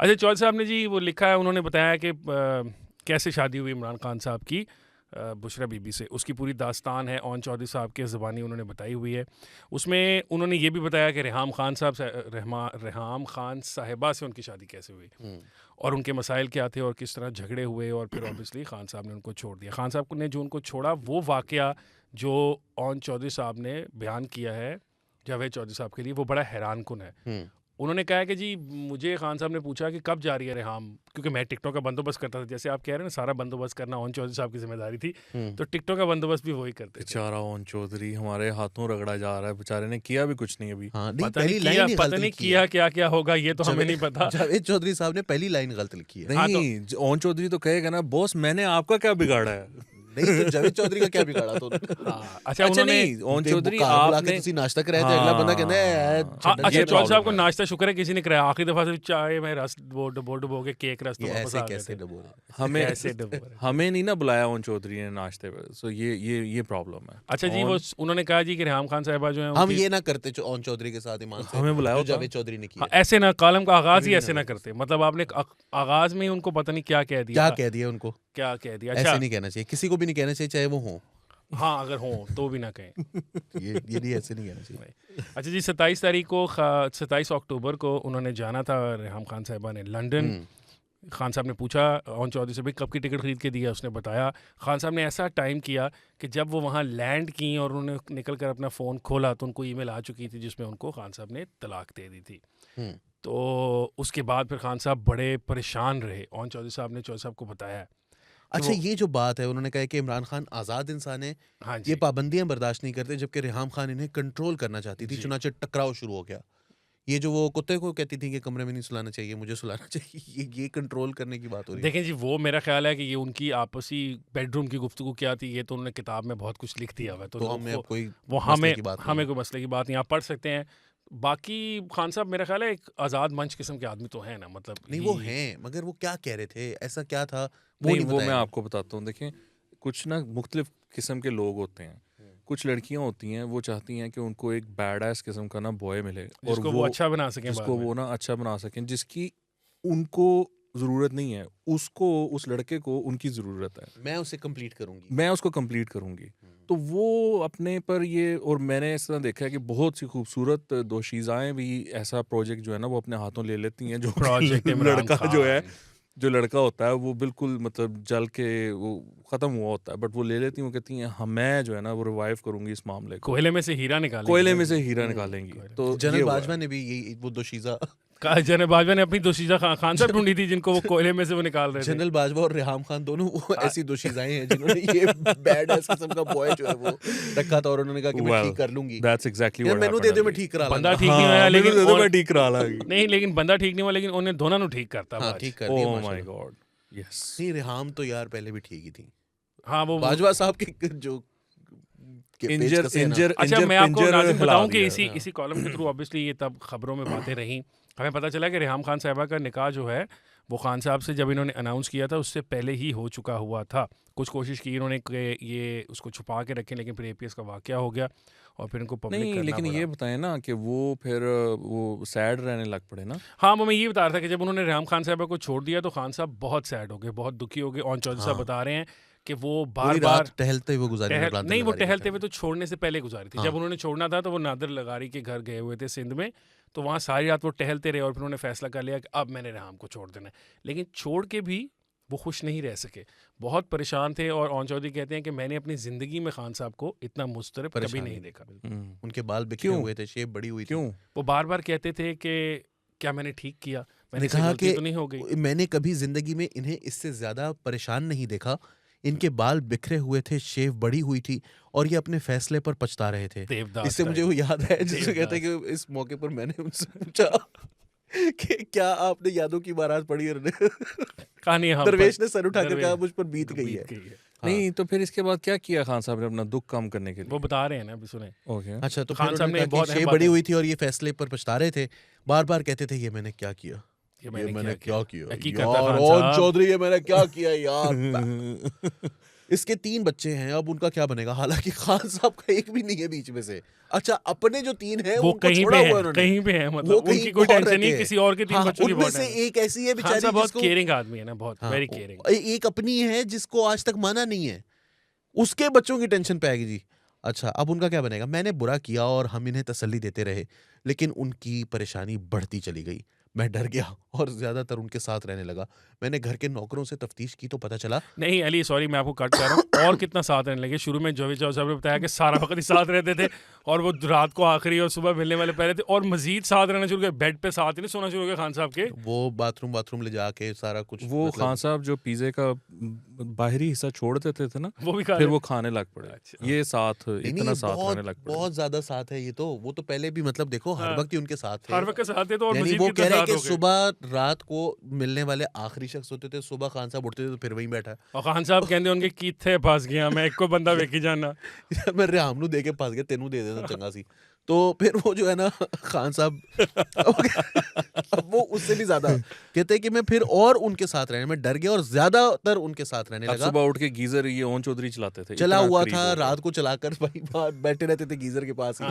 अच्छा, चौधरी साहब ने जी वो लिखा है, उन्होंने बताया कि कैसे शादी हुई इमरान खान साहब की बुशरा बीबी से। उसकी पूरी दास्तान है ऑन चौधरी साहब के ज़बानी उन्होंने बताई हुई है। उसमें उन्होंने ये भी बताया कि रेहाम खान साहिबा से उनकी शादी कैसे हुई और उनके मसाइल क्या थे और किस तरह झगड़े हुए, और फिर ऑब्वियसली खान साहब ने उनको छोड़ दिया। खान साहब ने जो उनको छोड़ा वो वाक़या जो ऑन चौधरी साहब ने बयान किया है जावेद चौधरी साहब के लिए, वो बड़ा हैरान कुन है। उन्होंने कहा कि जी मुझे खान साहब ने पूछा कि कब जा रही है रेहाम, क्योंकि मैं टिकटों का बंदोबस्त करता था, जैसे आप कह रहे हैं ना सारा बंदोबस्त करना ऑन चौधरी साहब की जिम्मेदारी थी, तो टिकटों का बंदोबस्त भी वही करते थे। बेचारा ऑन चौधरी हमारे हाथों रगड़ा जा रहा है, बेचारे ने किया भी कुछ नहीं अभी। हाँ, पता नहीं किया क्या होगा, ये तो हमें नहीं पता। जावेद चौधरी साहब ने पहली लाइन गलत लिखी है। नहीं, ऑन चौधरी तो कहेगा ना बॉस मैंने आपका क्या बिगाड़ा है। नहीं तो जावेद चौधरी का क्या बिगाड़ा तो अच्छा नहीं, ऑन चौधरी आपने तुसी नाश्ता कराया तो अगला बंदा कहता है अच्छा चौधरी साहब को नाश्ता शुक्र है किसी ने कराया, आखिरी दफा से चाय में रस डुबो के केक रस तो वापस आ कैसे गए डबो हमें नहीं ना बुलाया ऑन चौधरी ने नाश्ते पे, सो ये प्रॉब्लम है। अच्छा जी, वो उन्होंने कहा जी कि रेहाम खान साहिबा जो है हम ये ना करते ऑन चौधरी के साथ ईमान से, हमें बुलाया जावेद चौधरी ने किया ऐसे ना, कॉलम का आगाज ही ऐसे ना करते, मतलब आपने आगाज में ही उनको पता नहीं क्या कह दिया उनको, क्या कह दिया। ऐसे नहीं कहना चाहिए, किसी को भी नहीं कहना चाहिए चाहे वो हो। हाँ, अगर हो तो भी ना कहें। ये नहीं, ऐसे नहीं कहना चाहिए। अच्छा जी, 27 अक्टूबर को उन्होंने जाना था रेहाम खान साहिबा ने लंदन। खान साहब ने पूछा ऑन चौधरी से भाई कब की टिकट खरीद के दिया, उसने बताया। खान साहब ने ऐसा टाइम किया कि जब वो वहाँ लैंड की और उन्होंने निकल कर अपना फ़ोन खोला तो उनको ईमेल आ चुकी थी जिसमें उनको खान साहब ने तलाक दे दी थी। तो उसके बाद फिर खान साहब बड़े परेशान रहे। ऑन चौधरी साहब ने चौधरी साहब को बताया। अच्छा, ये जो बात है उन्होंने कहा कि इमरान खान आज़ाद इंसान है, ये पाबंदियां बर्दाश्त नहीं करते, जबकि रेहाम खान इन्हें कंट्रोल करना चाहती थी, चुनाचे टकराव शुरू हो गया। ये जो वो कुत्ते को कहती थी कि कमरे में नहीं सुलाना चाहिए, मुझे सुलाना चाहिए, ये कंट्रोल करने की बात हो रही है। देखें जी, वो मेरा ख्याल है कि ये उनकी आपसी बेडरूम की गुफ्तगू क्या थी, ये तो उन्होंने किताब में बहुत कुछ लिख दिया हुआ है, तो हमें अब कोई हमें कोई मसले की बात नहीं, आप पढ़ सकते हैं। बाकी खान साहब मेरा ख्याल है एक आज़ाद मंच किस्म के आदमी तो है ना, मतलब नहीं वो हैं, मगर वो क्या कह रहे थे, ऐसा क्या था वो मैं आपको बताता हूँ। देखें, कुछ ना मुख्तलिफ किस्म के लोग होते हैं। कुछ लड़कियां होती हैं वो चाहती हैं कि उनको एक बैड एस किस्म का ना बॉय मिले और वो अच्छा बना सकें, जिसको वो ना अच्छा बना सकें, जिसकी उनको ज़रूरत नहीं है, उसको उस लड़के को उनकी ज़रूरत है, मैं उसे कंप्लीट करूंगी, मैं उसको कंप्लीट करूंगी। तो वो अपने पर ये, और मैंने इस तरह देखा है कि बहुत सी खूबसूरत दोशीज़ाएं भी ऐसा प्रोजेक्ट जो है ना वो अपने हाथों ले लेती हैं, जो प्रोजेक्ट लड़का जो है, जो लड़का होता है वो बिल्कुल मतलब जल के वो ख़त्म हुआ होता है, बट वो ले लेती हैं, वो कहती हैं हाँ मैं जो है ना वो रिवाइव करूंगी इस मामले को, कोयले में से हीरा निकालेंगी। तो जनरल बाजवा ने भी यही वो दोशीज़ा जनरल बाजवा ने अपनी दोशीज़ा खान साहब ढूंढी थी जिनको वो कोयले में से वो निकाल रहे थे। जनरल बाजवा और रेहाम खान दोनों वो ऐसी दोशीज़ाएं हैं जिन्होंने ये बैड एस किस्म का बॉय जो है वो रखा था और उन्होंने कहा कि मैं ठीक कर लूंगी। That's exactly what मैंने दे दो, मैं ठीक करा लूंगा। बंदा ठीक नहीं हुआ लेकिन मैं ठीक करा लूंगी। नहीं, लेकिन बंदा ठीक नहीं हुआ, लेकिन उन्हें दोनों ने ठीक करता। हां, ठीक कर दिया। Oh my God, yes. नहीं, रेहाम तो यार पहले भी ठीक ही थी। हाँ, वो बाजवा साहब के जो इंजर अच्छा, मैं आपको बताऊं कि इसी कॉलम के थ्रू ऑब्वियसली ये तब खबरों में बातें रहीं, हमें पता चला कि रेहाम खान साहिबा का निकाह जो है वो खान साहब से जब इन्होंने अनाउंस किया था उससे पहले ही हो चुका हुआ था। कुछ कोशिश की इन्होंने कि ये उसको छुपा के रखें, लेकिन फिर एपीएस का वाकया हो गया और फिर इनको पब्लिक करना पड़ा। लेकिन ये बताएं ना कि वो फिर वो सैड रहने लग पड़े ना। हाँ, वो मैं ये बता रहा था कि जब उन्होंने रेहाम खान साहिबा को छोड़ दिया तो खान साहब बहुत सैड हो गए, बहुत दुखी हो गए। ऑन चौधरी साहब बता रहे हैं कि वो बार टहलते हुए गुजारी नहीं, वो टहलते हुए तो छोड़ने से पहले गुजारी थी। जब उन्होंने छोड़ना था तो वो नादिर लगारी के घर गए हुए थे सिंध में, तो वहाँ सारी रात वो टहलते रहे और फिर उन्होंने फैसला कर लिया कि अब मैंने रेहाम को छोड़ देना है। लेकिन छोड़ के भी वो खुश नहीं रह सके, बहुत परेशान थे। और ऑन चौधरी कहते हैं कि मैंने अपनी ज़िंदगी में खान साहब को इतना मुस्तरब कभी नहीं देखा। उनके बाल बिखरे हुए थे, शेप बड़ी हुई थी। क्यों? वो बार बार कहते थे कि क्या मैंने ठीक किया, मैंने कहा कि तो नहीं हो गई। मैंने कभी जिंदगी में इन्हें इससे ज्यादा परेशान नहीं देखा, इनके बाल बिखरे हुए थे, शेव बड़ी हुई थी और ये अपने फैसले पर पछता रहे थे। इससे मुझे वो याद है जिसको कहते हैं कि इस मौके पर मैंने उनसे पूछा कि क्या आपने यादों की बारात पढ़ी है? कहानी दरवेश ने सर उठाकर कहा मुझ पर बीत गई है। नहीं तो फिर इसके बाद क्या किया खान साहब ने अपना दुख कम करने के लिए? वो बता रहे हैं ना, अभी सुने। ओके, अच्छा, तो खान साहब ने बहुत शेव बड़ी हुई थी और ये फैसले पर पछता रहे थे, बार बार कहते थे ये मैंने क्या किया। ये मैंने क्या किया हकीकत यार, और चौधरी ये मैंने क्या किया यार। इसके 3 बच्चे हैं, अब उनका क्या बनेगा? हालांकि खान साहब का एक भी नहीं है बीच में से। अच्छा, अपने जो 3 हैं वो उनको छोड़ा हुआ उन्होंने, कहीं पे है, मतलब उनकी कोई टेंशन नहीं, किसी और के 3 बच्चों की उनमें से एक ऐसी है बेचारी, बहुत केयरिंग आदमी है ना, बहुत वेरी केयरिंग। एक अपनी है जिसको आज तक माना नहीं है, उसके बच्चों की टेंशन पे आएगी जी। अच्छा, अब उनका क्या बनेगा? मैंने बुरा किया और हम इन्हें तसल्ली देते रहे, लेकिन उनकी परेशानी बढ़ती चली गई। मैं डर गया और ज्यादातर उनके साथ रहने लगा। मैंने घर के नौकरों से तफ्तीश की तो पता चला। नहीं अली, सॉरी मैं आपको कट कर रहा हूँ। और कितना साथ रहने लगे? शुरू में जावेद साहब ने बताया कि सारा वक्त ही साथ रहते थे, और वो रात को आखिरी और सुबह मिलने वाले पहले थे, और मजीद साथ रहना शुरू किया, बेड पे साथ ही नहीं सोना शुरू हो गया खान साहब के। वो बाथरूम ले जाके सारा कुछ, वो मतलब खान साहब जो पिज़्ज़े का बाहरी हिस्सा छोड़ देते थे ना, वो भी फिर वो खाने लग पड़े। ये साथ इतना साथ रहने लग पड़े, बहुत ज्यादा साथ है ये तो। वो तो पहले भी मतलब देखो हर वक्त ही उनके साथ थे, हर वक्त साथ थे, तो और यानी मजीद वो कितना कह रहे हैं साथ कि हो गए। सुबह रात को मिलने वाले आखिरी शख्स होते थे। सुबह खान साहब उठते थे तो फिर वहीं बैठा है। और खान साहब कहते उनके किथे फस गया, मैं एक को बंदा वेखी जाना। मैं रेहाम नू दे के फस गया, तेनू दे देना चंगा सी। तो फिर वो जो है ना खान साहब अब वो उससे भी ज्यादा कहते हैं कि मैं फिर और उनके साथ रहने में डर गया और ज्यादातर उनके साथ रहने लगा। सुबह उठ के गीजर ये ओन चौधरी चलाते थे, चला हुआ था, रात को चलाकर भाई बाहर बैठे रहते थे गीजर के पास ही।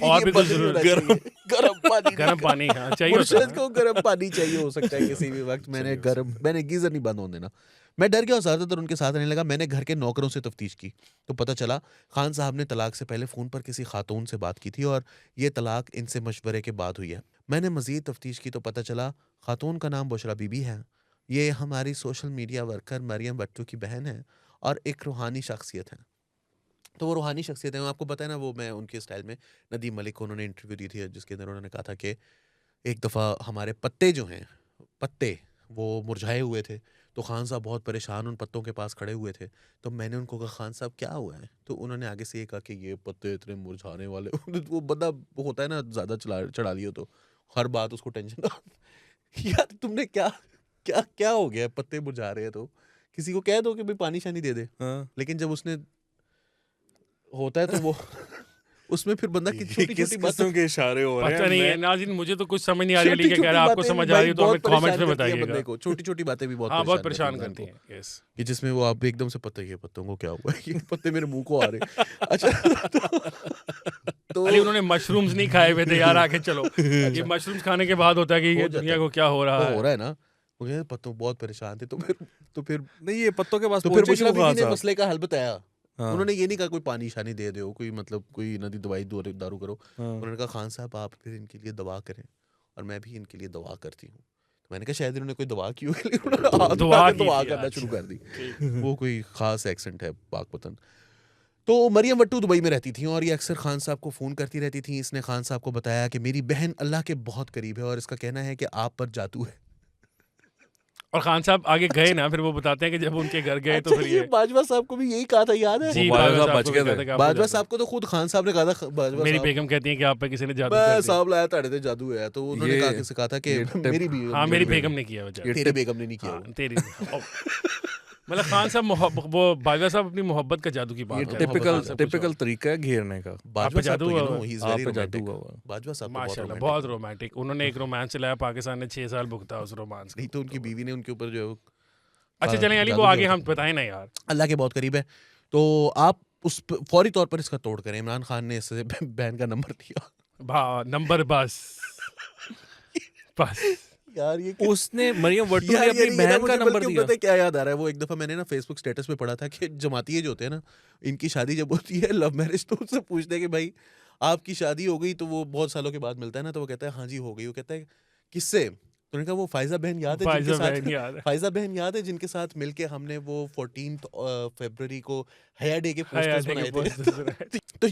और भी कुछ गर्म पानी चाहिए, को गर्म पानी चाहिए हो सकता है किसी भी वक्त। मैंने गीजर नहीं बंद होने देना। मैं डर गया और ज्यादातर उनके साथ रहने लगा। मैंने घर के नौकरों से तफ्तीश की तो पता चला खान साहब ने तलाक से पहले फोन पर किसी खातून से बात की थी, और ये तलाक इनसे मशवरे के बाद हुई है। मैंने मजीद तफ्तीश की तो पता चला खातून का नाम बुशरा बीबी है। ये हमारी social media worker Mariam Bhattu की बहन है और एक रूहानी शख्सियत है। तो वो रूहानी शख्सियत है, आपको पता है ना, वो मैं उनके स्टाइल में नदीम मलिक को उन्होंने इंटरव्यू दी थी जिसके अंदर उन्होंने कहा था कि एक दफ़ा हमारे पत्ते जो हैं, पत्ते वो मुरझाए हुए थे, तो खान साहब बहुत परेशान उन पत्तों के पास खड़े हुए थे। तो मैंने उनको कहा खान साहब क्या हुआ है? तो उन्होंने आगे से ये कहा कि ये पत्ते इतने मुरझाने वाले वो बंदा होता है ना, ज़्यादा चढ़ा लियो तो हर बात उसको टेंशन यार तुमने क्या क्या क्या हो गया? पत्ते मुरझा रहे हैं तो किसी को कह दो कि भाई पानी शानी दे दे। लेकिन जब उसने होता है तो वो उसमें फिर बंदा की छोटी-छोटी बातों के इशारे हो रहे हैं। पता नहीं है नाज़रीन, मुझे तो कुछ समझ नहीं आ रही है, लेकिन अगर आपको समझ आ रही है तो हमें कमेंट्स में बताइएगा। छोटी-छोटी बातें भी बहुत परेशान करती हैं, यस, कि जिसमें वो आप एकदम से पता है पत्तों को क्या हुआ है, ये पत्ते मेरे मुंह को आ रहे। अच्छा तो अली उन्होंने मशरूम्स नहीं खाए हुए थे यार, आके चलो ये मशरूम्स खाने के बाद होता है कि ये दुनिया को क्या हो रहा है ना। मुझे पत्तों बहुत परेशान थे, तो फिर नहीं ये पत्तों के पास तो फिर बुशरा बीबी ने मसले का हल बताया। उन्होंने ये नहीं कहा कोई पानी शानी दे दो, कोई मतलब कोई नदी दवाई दारू करो। उन्होंने कहा खान साहब आप फिर इनके लिए दवा करें और मैं भी इनके लिए दवा करती हूँ। तो मैंने कहा शायद इन्होंने कोई दवा की होगी, दवा करना शुरू कर दी। वो कोई खास एक्सेंट है पाकपतन। तो मरियम भट्टू दुबई में रहती थी और ये अक्सर खान साहब को फ़ोन करती रहती थी। इसने खान साहब को बताया कि मेरी बहन अल्लाह के बहुत करीब है और इसका कहना है कि आप पर जादू है। और खान साहब आगे गए ना, फिर वो बताते हैं कि जब उनके घर गए तो फिर ये बाजवा साहब को भी यही कहा था, याद है? जी, बाजवा साहब को तो खुद खान साहब ने कहा था, मेरी बेगम कहती है कि आप पे किसी ने जादू कर दिया। साहब लाया ताड़े ते जादू है, तो उन्होंने कहा था कि मेरी बेगम ने किया, तेरी बेगम ने नहीं किया, तेरी मतलब खान साहब वो बाजवा साहब अपनी मोहब्बत का जादू की बात कर रहे हैं। टिपिकल तरीका है घेरने का। बाजवा जादू बाजवा साहब माशाल्लाह बहुत रोमांटिक। उन्होंने एक रोमांस चलाया, पाकिस्तान ने 6 साल भुगता उस रोमांस। नहीं तो उनकी बीवी ने उनके ऊपर जो है। अच्छा चलें अली, वो आगे हम बताएं ना यार, अल्लाह के बहुत करीब है। तो आप उस फौरी तौर पर इसका तोड़ करें। इमरान खान ने इससे बहन का नंबर दिया, नंबर बस यार ये उसने मरियम भट्टू ने अपनी बहन का नंबर दिया। पता है क्या याद आ रहा है? वो एक दफा मैंने ना फेसबुक स्टेटस पे पढ़ा था कि जमातिये जो होते हैं ना, इनकी शादी जब होती है लव मैरिज, तो उससे पूछते हैं कि भाई आपकी शादी हो गई? तो वो बहुत सालों के बाद मिलता है ना, तो वो कहता है हाँ जी हो गई। वो कहता है किससे? तो उन्होंने कहा वो फायजा बहन याद है जिनके साथ मिलके हमने वो 14 फरवरी को हया डे के पोस्टर्स बनाए थे।